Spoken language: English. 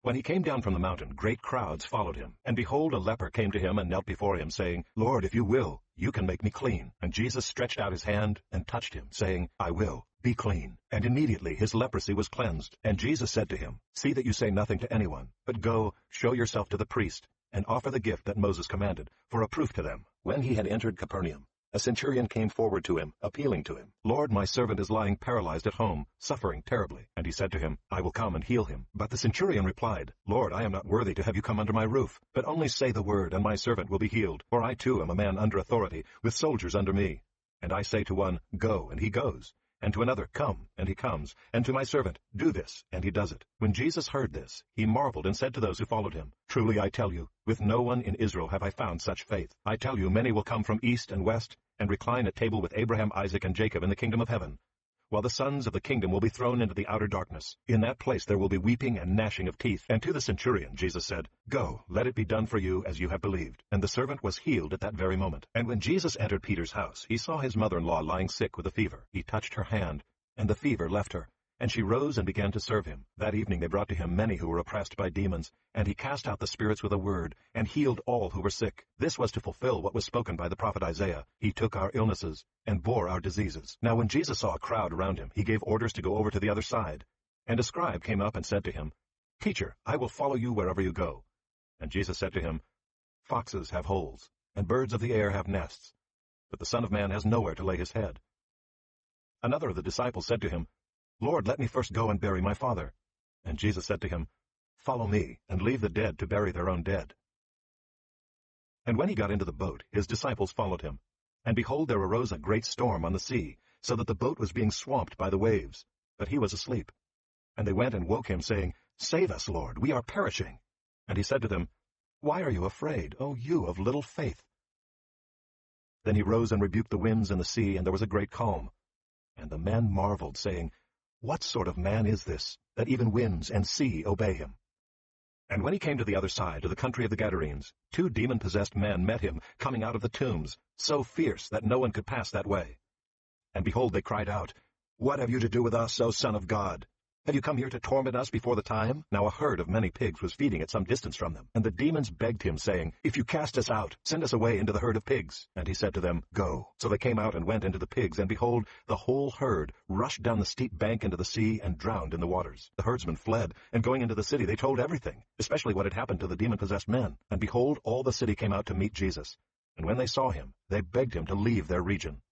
When he came down from the mountain, great crowds followed him. And behold, a leper came to him and knelt before him, saying, Lord, if you will, you can make me clean. And Jesus stretched out his hand and touched him, saying, I will, be clean. And immediately his leprosy was cleansed. And Jesus said to him, See that you say nothing to anyone, but go, show yourself to the priest, and offer the gift that Moses commanded, for a proof to them. When he had entered Capernaum, a centurion came forward to him, appealing to him. Lord, my servant is lying paralyzed at home, suffering terribly. And he said to him, I will come and heal him. But the centurion replied, Lord, I am not worthy to have you come under my roof, but only say the word, and my servant will be healed. For I too am a man under authority, with soldiers under me. And I say to one, Go, and he goes. And to another, Come, and he comes. And to my servant, Do this, and he does it. When Jesus heard this, he marveled and said to those who followed him, Truly I tell you, with no one in Israel have I found such faith. I tell you, many will come from east and west, and recline at table with Abraham, Isaac, and Jacob in the kingdom of heaven, while the sons of the kingdom will be thrown into the outer darkness. In that place there will be weeping and gnashing of teeth. And to the centurion Jesus said, Go, let it be done for you as you have believed. And the servant was healed at that very moment. And when Jesus entered Peter's house, he saw his mother-in-law lying sick with a fever. He touched her hand, and the fever left her, and she rose and began to serve him. That evening they brought to him many who were oppressed by demons, and he cast out the spirits with a word, and healed all who were sick. This was to fulfill what was spoken by the prophet Isaiah. He took our illnesses and bore our diseases. Now when Jesus saw a crowd around him, he gave orders to go over to the other side. And a scribe came up and said to him, Teacher, I will follow you wherever you go. And Jesus said to him, Foxes have holes, and birds of the air have nests, but the Son of Man has nowhere to lay his head. Another of the disciples said to him, Lord, let me first go and bury my father. And Jesus said to him, Follow me, and leave the dead to bury their own dead. And when he got into the boat, his disciples followed him. And behold, there arose a great storm on the sea, so that the boat was being swamped by the waves. But he was asleep. And they went and woke him, saying, Save us, Lord, we are perishing. And he said to them, Why are you afraid, O you of little faith? Then he rose and rebuked the winds and the sea, and there was a great calm. And the men marveled, saying, What sort of man is this, that even winds and sea obey him? And when he came to the other side, to the country of the Gadarenes, 2 demon-possessed men met him, coming out of the tombs, so fierce that no one could pass that way. And behold, they cried out, What have you to do with us, O Son of God? Have you come here to torment us before the time? Now a herd of many pigs was feeding at some distance from them. And the demons begged him, saying, If you cast us out, send us away into the herd of pigs. And he said to them, Go. So they came out and went into the pigs, and behold, the whole herd rushed down the steep bank into the sea and drowned in the waters. The herdsmen fled, and going into the city they told everything, especially what had happened to the demon-possessed men. And behold, all the city came out to meet Jesus. And when they saw him, they begged him to leave their region.